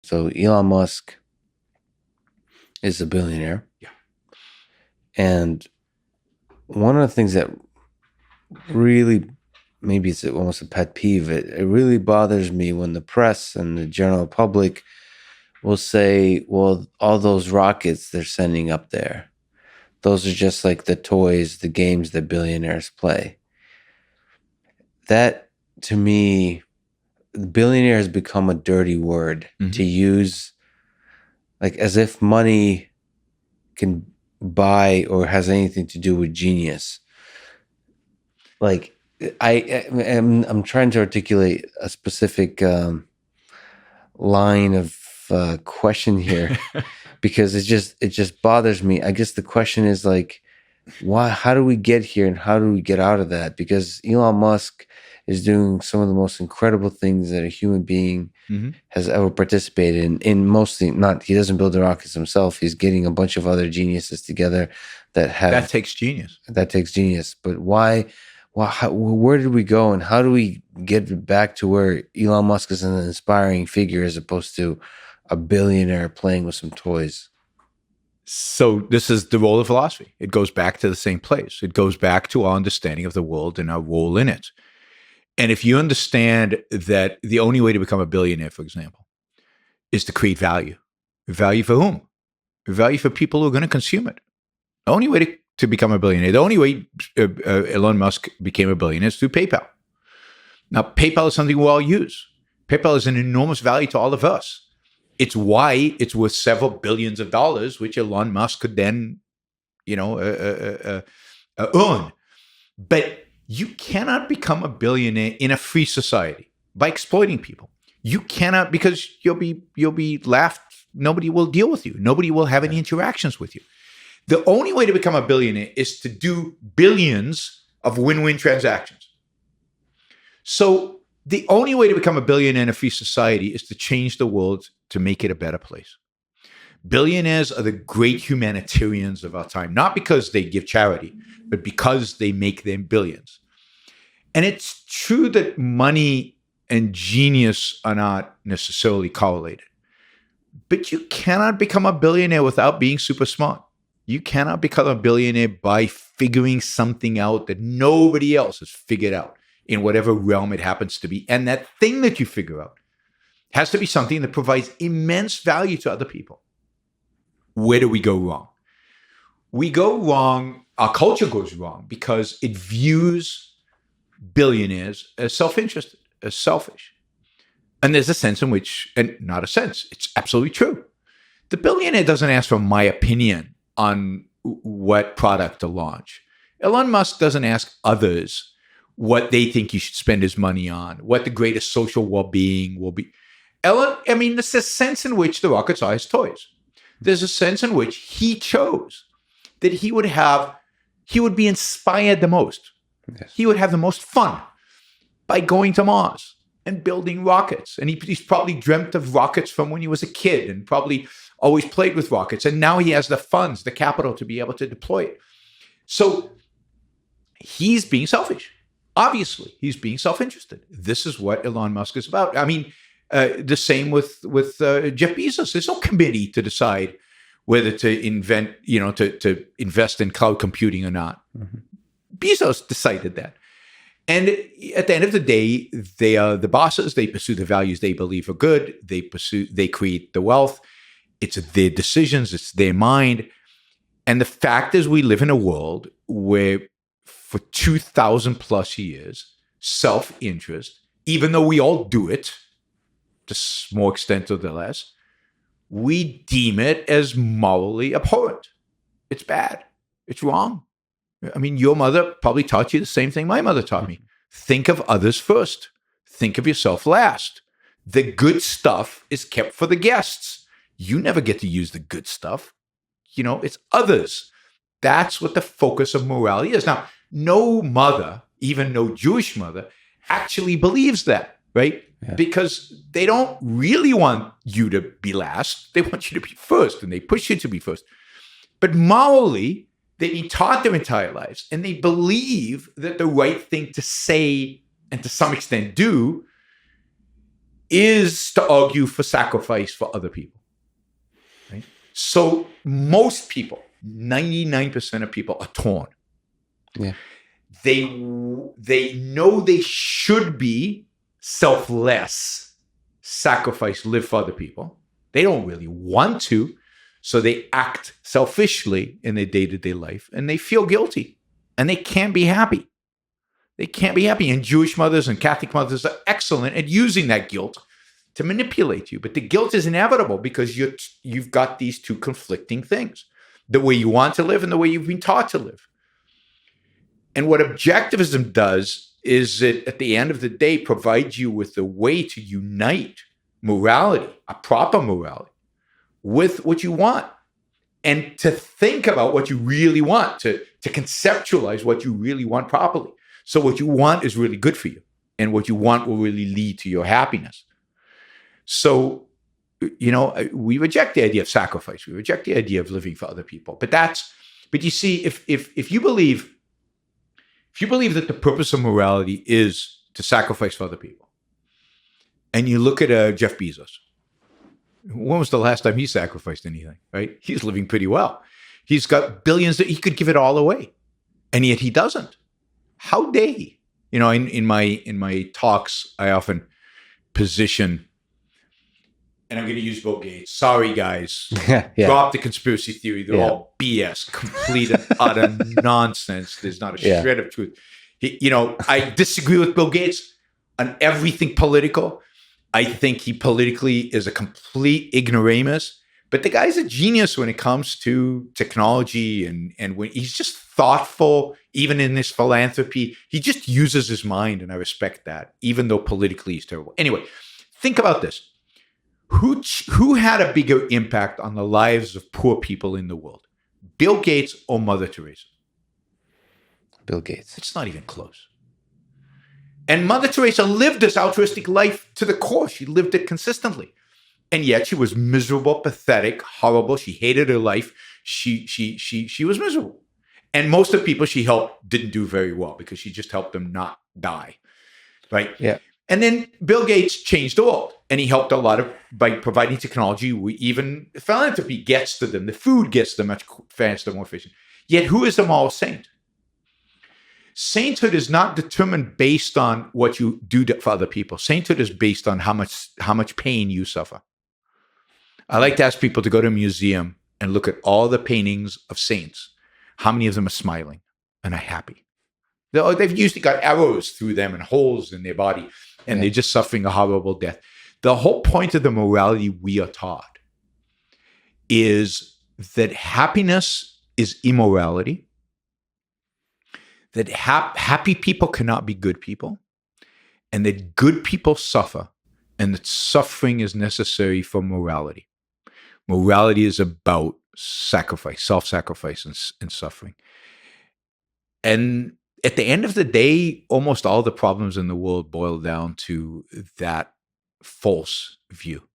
So Elon Musk is a billionaire. Yeah. And one of the things that really, maybe it's almost a pet peeve, it really bothers me when the press and the general public will say, well, all those rockets they're sending up there, those are just like the toys, the games that billionaires play. That, to me, billionaire has become a dirty word to use, like as if money can buy or has anything to do with genius. Like I'm trying to articulate a specific line of question here because it just bothers me. I guess the question is like, why? How do we get here, and how do we get out of that? Because Elon Musk is doing some of the most incredible things that a human being has ever participated in. In mostly, not he doesn't build the rockets himself. He's getting a bunch of other geniuses together that takes genius. That takes genius. But why? Where did we go, and how do we get back to where Elon Musk is an inspiring figure as opposed to a billionaire playing with some toys? So this is the role of philosophy. It goes back to the same place. It goes back to our understanding of the world and our role in it. And if you understand that the only way to become a billionaire, for example, is to create value. Value for whom? Value for people who are going to consume it. The only way to become a billionaire, the only way Elon Musk became a billionaire is through PayPal. Now, PayPal is something we all use. PayPal is an enormous value to all of us. It's why it's worth several billions of dollars, which Elon Musk could then, earn. But you cannot become a billionaire in a free society by exploiting people. You cannot, because you'll be laughed. Nobody will deal with you. Nobody will have any interactions with you. The only way to become a billionaire is to do billions of win-win transactions. So the only way to become a billionaire in a free society is to change the world to make it a better place. Billionaires are the great humanitarians of our time, not because they give charity, but because they make them billions. And it's true that money and genius are not necessarily correlated. But you cannot become a billionaire without being super smart. You cannot become a billionaire by figuring something out that nobody else has figured out in whatever realm it happens to be. And that thing that you figure out has to be something that provides immense value to other people. Where do we go wrong? We go wrong, our culture goes wrong because it views billionaires as self-interested, as selfish. And there's a sense in which, and not a sense, it's absolutely true. The billionaire doesn't ask for my opinion on what product to launch. Elon Musk doesn't ask others what they think he should spend his money on, what the greatest social well-being will be. There's a sense in which the rockets are his toys. There's a sense in which he chose that he would be inspired the most. Yes. He would have the most fun by going to Mars and building rockets. And he's probably dreamt of rockets from when he was a kid and probably always played with rockets. And now he has the funds, the capital to be able to deploy it. So he's being selfish. Obviously, he's being self-interested. This is what Elon Musk is about. The same with Jeff Bezos. There's no committee to decide whether to to invest in cloud computing or not. Mm-hmm. Bezos decided that. And at the end of the day, they are the bosses. They pursue the values they believe are good. They create the wealth. It's their decisions. It's their mind. And the fact is, we live in a world where for 2,000 plus years, self-interest, even though we all do it, to more extent or the less, we deem it as morally abhorrent. It's bad. It's wrong. Your mother probably taught you the same thing my mother taught me. Think of others first. Think of yourself last. The good stuff is kept for the guests. You never get to use the good stuff. It's others. That's what the focus of morality is. Now, no mother, even no Jewish mother, actually believes that, right? Yeah. Because they don't really want you to be last. They want you to be first, and they push you to be first. But morally, they've been taught their entire lives, and they believe that the right thing to say and to some extent do is to argue for sacrifice for other people. Right? So most people, 99% of people, are torn. Yeah. They know they should be selfless, sacrifice, live for other people. They don't really want to, so they act selfishly in their day-to-day life, and they feel guilty, and they can't be happy. They can't be happy. And Jewish mothers and Catholic mothers are excellent at using that guilt to manipulate you. But the guilt is inevitable because you've got these two conflicting things: the way you want to live and the way you've been taught to live. And what objectivism does is it, at the end of the day, provides you with a way to unite morality, a proper morality, with what you want, and to think about what you really want, to conceptualize what you really want properly. So what you want is really good for you, and what you want will really lead to your happiness. So, we reject the idea of sacrifice. We reject the idea of living for other people. But you see, if you believe that the purpose of morality is to sacrifice for other people, and you look at Jeff Bezos, when was the last time he sacrificed anything, right? He's living pretty well. He's got billions that he could give it all away, and yet he doesn't. How dare he? In my talks, I often position, and I'm going to use Bill Gates. Sorry, guys. Yeah. Drop the conspiracy theory. They're all BS, complete and utter nonsense. There's not a shred of truth. I disagree with Bill Gates on everything political. I think he politically is a complete ignoramus. But the guy's a genius when it comes to technology, and when he's just thoughtful, even in his philanthropy. He just uses his mind, and I respect that, even though politically he's terrible. Anyway, think about this. Who had a bigger impact on the lives of poor people in the world? Bill Gates or Mother Teresa? Bill Gates. It's not even close. And Mother Teresa lived this altruistic life to the core. She lived it consistently. And yet she was miserable, pathetic, horrible. She hated her life. She was miserable. And most of the people she helped didn't do very well because she just helped them not die. Right? Yeah. And then Bill Gates changed the world. And he helped a lot by providing technology. Even philanthropy gets to them. The food gets to them much faster, more efficient. Yet who is the moral saint? Sainthood is not determined based on what you do for other people. Sainthood is based on how much pain you suffer. I like to ask people to go to a museum and look at all the paintings of saints. How many of them are smiling and are happy? They've usually got arrows through them and holes in their body, and they're just suffering a horrible death. The whole point of the morality we are taught is that happiness is immorality, that happy people cannot be good people, and that good people suffer, and that suffering is necessary for morality. Morality is about sacrifice, self-sacrifice, and suffering. And at the end of the day, almost all the problems in the world boil down to that false view.